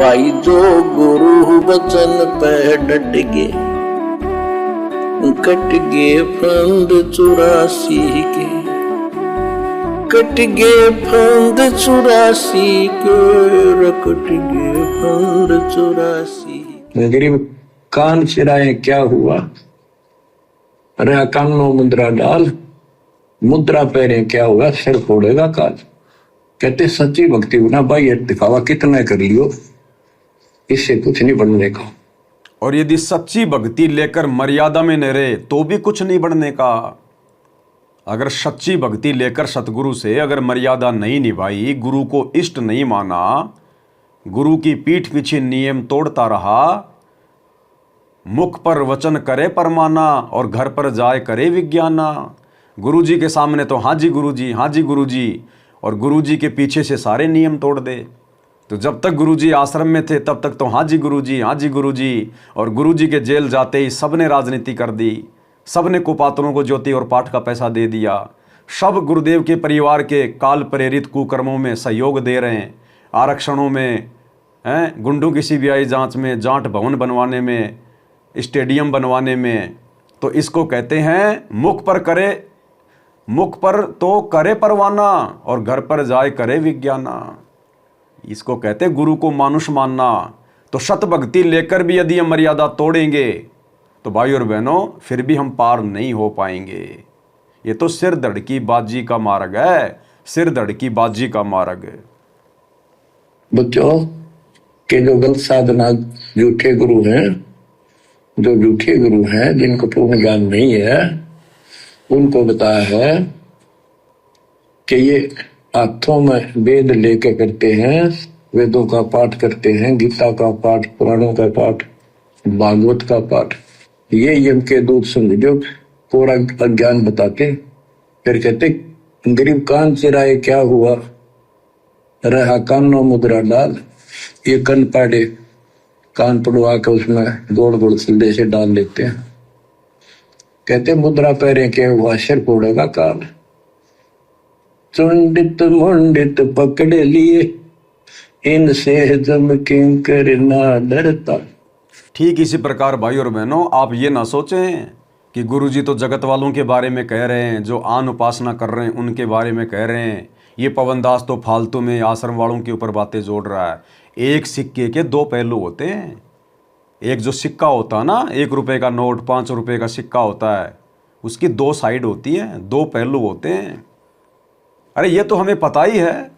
भाई जो गुरु वचन पे डट गए, कट गए फंद 84 के, कट गए फंद 84 के, कट गए फंद 84। गरीब कान चिराए क्या हुआ, रहा कानों मुद्रा डाल, मुद्रा पहरे क्या हुआ, सिर फोड़ेगा काल। कहते सच्ची भक्ति बिना भाई ये दिखावा कितना कर लियो, इससे कुछ नहीं बनने का। और यदि सच्ची भक्ति लेकर मर्यादा में न रहे तो भी कुछ नहीं बढ़ने का। अगर सच्ची भक्ति लेकर सतगुरु से अगर मर्यादा नहीं निभाई, गुरु को इष्ट नहीं माना, गुरु की पीठ पीछे नियम तोड़ता रहा, मुख पर वचन करे परमाना और घर पर जाए करे विज्ञाना। गुरु जी के सामने तो हाँ जी गुरु जी, हाँ जी गुरु जी, और गुरु जी के पीछे से सारे नियम तोड़ दे। तो जब तक गुरु जी आश्रम में थे तब तक तो हाँ जी गुरु जी, हाँ जी गुरु जी, और गुरु जी के जेल जाते ही सब ने राजनीति कर दी, सब ने कुपात्रों को ज्योति और पाठ का पैसा दे दिया, सब गुरुदेव के परिवार के काल प्रेरित कुकर्मों में सहयोग दे रहे हैं, आरक्षणों में, गुंडों की सीबीआई जांच में, जाट भवन बनवाने में, स्टेडियम बनवाने में। तो इसको कहते हैं मुख पर तो करे परवाना और घर पर जाए करे विज्ञाना। इसको कहते गुरु को मानुष मानना। तो सत भक्ति लेकर भी यदि हम मर्यादा तोड़ेंगे तो भाई और बहनों फिर भी हम पार नहीं हो पाएंगे। ये तो सिर धड़ की बाजी का मार्ग है, सिर धड़ की बाजी का मार्ग। बच्चों के जो गलत साधना झूठे गुरु हैं, जो झूठे गुरु हैं जिनको पूर्ण ज्ञान नहीं है, उनको बताया है कि ये हाथों में वेद लेके करते हैं, वेदों का पाठ करते हैं, गीता का पाठ, पुराणों का पाठ, भागवत का पाठ। ये यम के दूत समझो पूरा अज्ञान बताते, फिर कहते गरीब कान चिराए क्या हुआ, रहा कानों मुद्रा डाल। ये कन पाड़े कान पड़वा के उसमें गोड़ गोड़ सिल्ले से डाल लेते हैं। कहते मुद्रा पहरे के हुआ, सिर फोड़ेगा काल। चुंडित मुंडित पकड़े लिए, इनसे जम किंकर ना डरता। ठीक इसी प्रकार भाई और बहनों आप ये ना सोचें कि गुरुजी तो जगत वालों के बारे में कह रहे हैं, जो आन उपासना कर रहे हैं उनके बारे में कह रहे हैं। ये पवनदास तो फालतू में आश्रम वालों के ऊपर बातें जोड़ रहा है। एक सिक्के के दो पहलू होते हैं। एक जो सिक्का होता है ना, 1 रुपए का नोट, 5 रुपए का सिक्का होता है, उसकी 2 साइड होती हैं, 2 पहलू होते हैं। अरे ये तो हमें पता ही है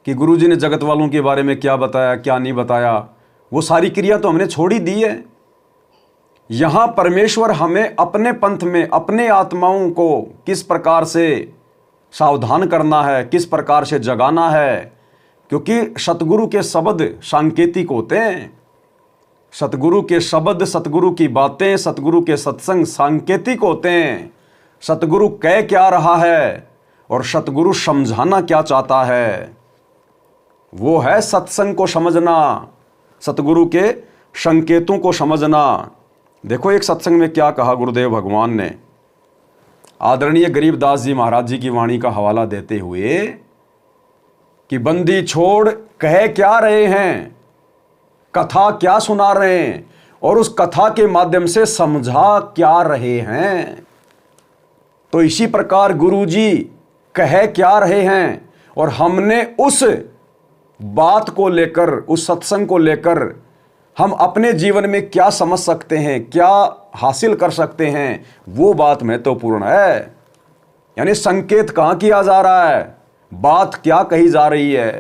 कि गुरुजी ने जगत वालों के बारे में क्या बताया क्या नहीं बताया। वो सारी क्रिया तो हमने छोड़ ही दी है। यहाँ परमेश्वर हमें अपने पंथ में अपने आत्माओं को किस प्रकार से सावधान करना है, किस प्रकार से जगाना है, क्योंकि सतगुरु के शब्द सांकेतिक होते हैं। सतगुरु के शब्द, सतगुरु की बातें, सतगुरु के सत्संग सांकेतिक होते हैं। सतगुरु कह क्या रहा है और सतगुरु समझाना क्या चाहता है, वो है सत्संग को समझना, सतगुरु के संकेतों को समझना। देखो एक सत्संग में क्या कहा गुरुदेव भगवान ने, आदरणीय गरीबदास जी महाराज जी की वाणी का हवाला देते हुए कि बंदी छोड़ कह क्या रहे हैं, कथा क्या सुना रहे हैं और उस कथा के माध्यम से समझा क्या रहे हैं। तो इसी प्रकार गुरुजी कह क्या रहे हैं और हमने उस बात को लेकर, उस सत्संग को लेकर हम अपने जीवन में क्या समझ सकते हैं, क्या हासिल कर सकते हैं, वो बात महत्वपूर्ण है। यानी संकेत कहाँ किया जा रहा है, बात क्या कही जा रही है।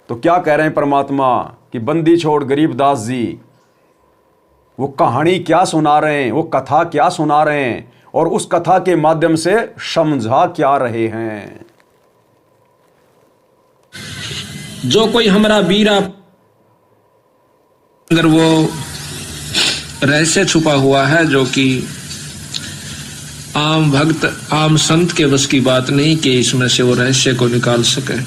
तो क्या कह रहे हैं परमात्मा कि बंदी छोड़ गरीबदास जी वो कहानी क्या सुना रहे हैं, वो कथा क्या सुना रहे हैं और उस कथा के माध्यम से समझा क्या रहे हैं। जो कोई हमारा बीरा अगर वो रहस्य छुपा हुआ है, जो कि आम भक्त आम संत के बस की बात नहीं कि इसमें से वो रहस्य को निकाल सके।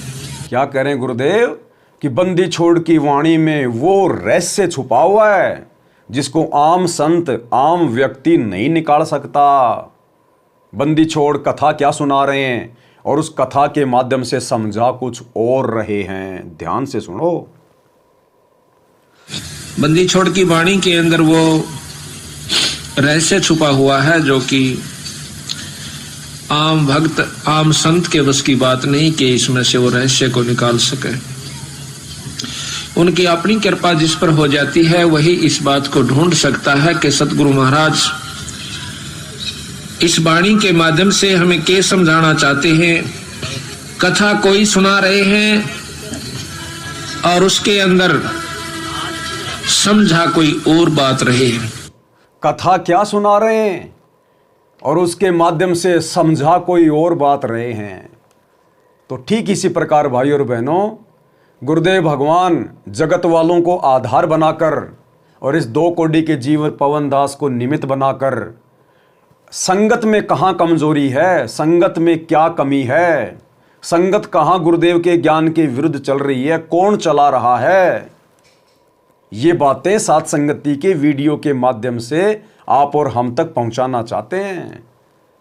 क्या कह रहे हैं गुरुदेव कि बंदी छोड़ की वाणी में वो रहस्य छुपा हुआ है जिसको आम संत, आम व्यक्ति नहीं निकाल सकता। बंदी छोड़ कथा क्या सुना रहे हैं और उस कथा के माध्यम से समझा कुछ और रहे हैं। ध्यान से सुनो, बंदी छोड़ की वाणी के अंदर वो रहस्य छुपा हुआ है जो कि आम भक्त आम संत के बस की बात नहीं कि इसमें से वो रहस्य को निकाल सके। उनकी अपनी कृपा जिस पर हो जाती है वही इस बात को ढूंढ सकता है कि सतगुरु महाराज इस वाणी के माध्यम से हमें क्या समझाना चाहते हैं। कथा कोई सुना रहे हैं और उसके अंदर समझा कोई और बात रहे। कथा क्या सुना रहे हैं और उसके माध्यम से समझा कोई और बात रहे हैं। तो ठीक इसी प्रकार भाई और बहनों, गुरुदेव भगवान जगत वालों को आधार बनाकर और इस 2 कोड़ी के जीव पवन दास को निमित्त बनाकर संगत में कहाँ कमजोरी है, संगत में क्या कमी है, संगत कहाँ गुरुदेव के ज्ञान के विरुद्ध चल रही है, कौन चला रहा है, ये बातें साथ संगति के वीडियो के माध्यम से आप और हम तक पहुंचाना चाहते हैं।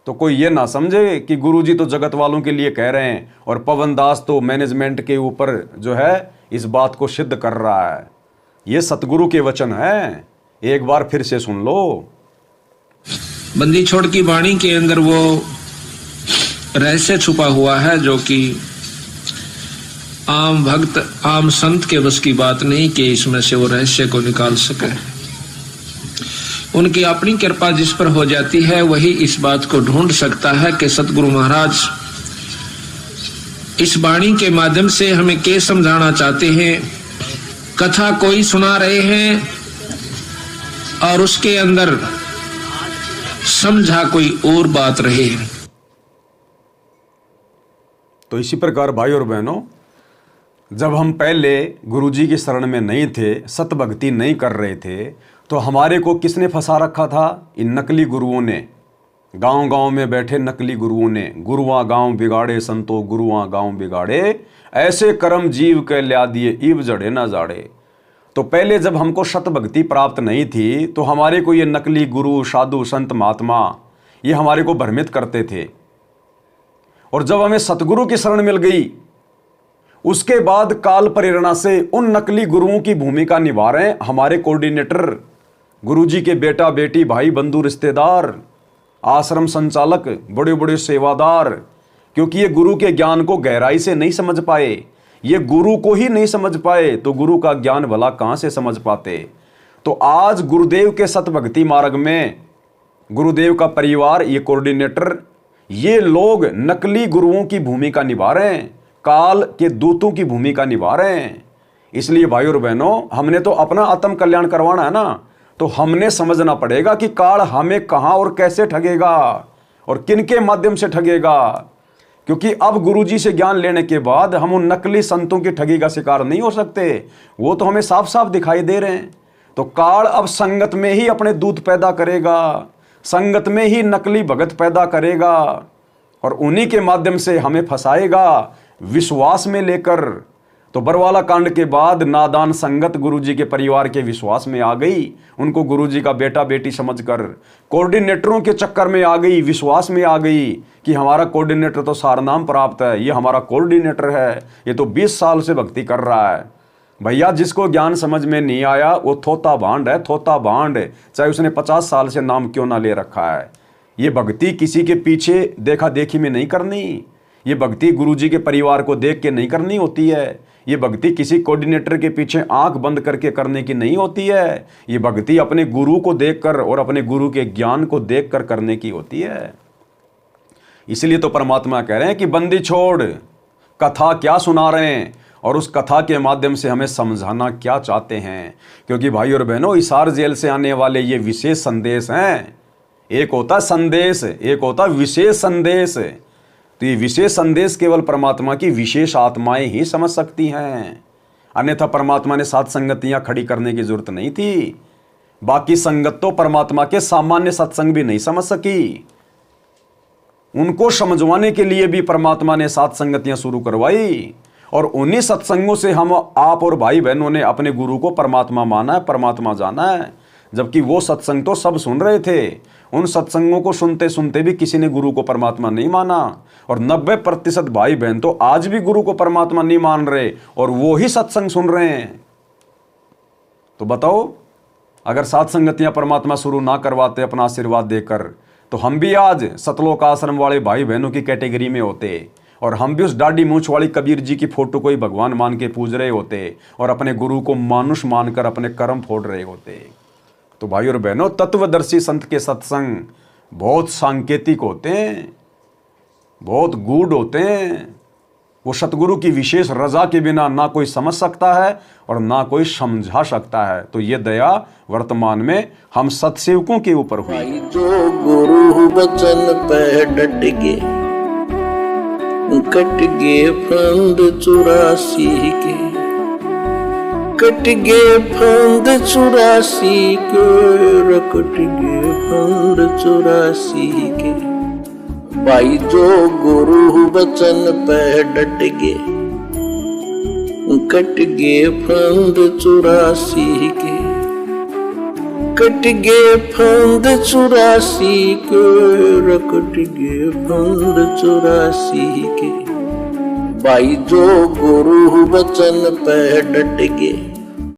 तो कोई ये ना समझे कि गुरुजी तो जगत वालों के लिए कह रहे हैं और पवन दास तो मैनेजमेंट के ऊपर जो है इस बात को सिद्ध कर रहा है। ये सतगुरु के वचन है, एक बार फिर से सुन लो। बंदी छोड़ की वाणी के अंदर वो रहस्य छुपा हुआ है जो कि आम भक्त आम संत के बस की बात नहीं कि इसमें से वो रहस्य को निकाल सके। उनकी अपनी कृपा जिस पर हो जाती है वही इस बात को ढूंढ सकता है कि सतगुरु महाराज इस वाणी के माध्यम से हमें क्या समझाना चाहते हैं। कथा कोई सुना रहे हैं और उसके अंदर समझा कोई और बात रहे। तो इसी प्रकार भाई और बहनों, जब हम पहले गुरुजी की शरण में नहीं थे, सत भक्ति नहीं कर रहे थे, तो हमारे को किसने फंसा रखा था? इन नकली गुरुओं ने, गांव-गांव में बैठे नकली गुरुओं ने। गुरुआ गांव बिगाड़े संतो, गुरुआ गांव बिगाड़े, ऐसे कर्म जीव के ल्या दिए, ईब जड़े ना जाड़े। तो पहले जब हमको सत भक्ति प्राप्त नहीं थी तो हमारे को ये नकली गुरु, साधु, संत, महात्मा ये हमारे को भ्रमित करते थे। और जब हमें सतगुरु की शरण मिल गई, उसके बाद काल प्रेरणा से उन नकली गुरुओं की भूमिका निभा रहे हैं हमारे कोऑर्डिनेटर, गुरुजी के बेटा बेटी, भाई बंधु, रिश्तेदार, आश्रम संचालक, बड़े बड़े सेवादार। क्योंकि ये गुरु के ज्ञान को गहराई से नहीं समझ पाए, ये गुरु को ही नहीं समझ पाए तो गुरु का ज्ञान भला कहां से समझ पाते। तो आज गुरुदेव के सत भक्ति मार्ग में गुरुदेव का परिवार, ये कोऑर्डिनेटर, ये लोग नकली गुरुओं की भूमिका निभा रहे हैं, काल के दूतों की भूमिका निभा रहे हैं। इसलिए भाई और बहनों, हमने तो अपना आत्म कल्याण करवाना है ना, तो हमने समझना पड़ेगा कि काल हमें कहां और कैसे ठगेगा और किन के माध्यम से ठगेगा। क्योंकि अब गुरुजी से ज्ञान लेने के बाद हम उन नकली संतों की ठगी का शिकार नहीं हो सकते, वो तो हमें साफ साफ दिखाई दे रहे हैं। तो काल अब संगत में ही अपने दूत पैदा करेगा, संगत में ही नकली भगत पैदा करेगा और उन्हीं के माध्यम से हमें फंसाएगा विश्वास में लेकर। तो बरवाला कांड के बाद नादान संगत गुरुजी के परिवार के विश्वास में आ गई, उनको गुरुजी का बेटा बेटी समझकर कोऑर्डिनेटरों के चक्कर में आ गई, विश्वास में आ गई कि हमारा कोऑर्डिनेटर तो सारनाम प्राप्त है, ये हमारा कोऑर्डिनेटर है, ये तो 20 साल से भक्ति कर रहा है। भैया, जिसको ज्ञान समझ में नहीं आया वो थोता भांड है, थोता भांड, चाहे उसने 50 साल से नाम क्यों ना ले रखा है। ये भक्ति किसी के पीछे देखा देखी में नहीं करनी, ये भक्ति गुरुजी के परिवार को देख के नहीं करनी होती है, ये भक्ति किसी कोऑर्डिनेटर के पीछे आंख बंद करके करने की नहीं होती है, ये भक्ति अपने गुरु को देखकर और अपने गुरु के ज्ञान को देखकर करने की होती है। इसलिए तो परमात्मा कह रहे हैं कि बंदी छोड़, कथा क्या सुना रहे हैं और उस कथा के माध्यम से हमें समझाना क्या चाहते हैं। क्योंकि भाई और बहनों, हिसार जेल से आने वाले ये विशेष संदेश हैं। एक होता संदेश, एक होता विशेष संदेश। तो ये विशेष संदेश केवल परमात्मा की विशेष आत्माएं ही समझ सकती हैं, अन्यथा परमात्मा ने सात संगतियां खड़ी करने की जरूरत नहीं थी। बाकी संगत तो परमात्मा के सामान्य सत्संग भी नहीं समझ सकी, उनको समझवाने के लिए भी परमात्मा ने सात संगतियां शुरू करवाई और उन्हीं सत्संगों से हम आप और भाई बहनों ने अपने गुरु को परमात्मा माना है, परमात्मा जाना है। जबकि वो सत्संग तो सब सुन रहे थे, उन सत्संगों को सुनते सुनते भी किसी ने गुरु को परमात्मा नहीं माना। और 90% भाई बहन तो आज भी गुरु को परमात्मा नहीं मान रहे और वो ही सत्संग सुन रहे हैं। तो बताओ, अगर सात संगतियां परमात्मा शुरू ना करवाते अपना आशीर्वाद देकर, तो हम भी आज सतलोक आश्रम वाले भाई बहनों की कैटेगरी में होते, और हम भी उस दाढ़ी मूंछ वाली कबीर जी की फोटो को ही भगवान मान के पूज रहे होते और अपने गुरु को मानुष मानकर अपने कर्म फोड़ रहे होते। तो भाई और बहनों, तत्वदर्शी संत के सत्संग बहुत सांकेतिक होते हैं, बहुत गूढ़ होते हैं। वो सतगुरु की विशेष रजा के बिना ना कोई समझ सकता है और ना कोई समझा सकता है। तो ये दया वर्तमान में हम सत्सेवकों के ऊपर हुई। भाई जो गुरु वचन पे डट गे, कट गे फंद 84 के, कट गे फंद 84 के, कट गे फंद 84 के। भाई जो गुरु वचन पे डट गे, कट गे फंद 84 के, कट गे फंद 84 के, कट गे फंद 84 के। भाई जो गुरु वचन पे डट गे,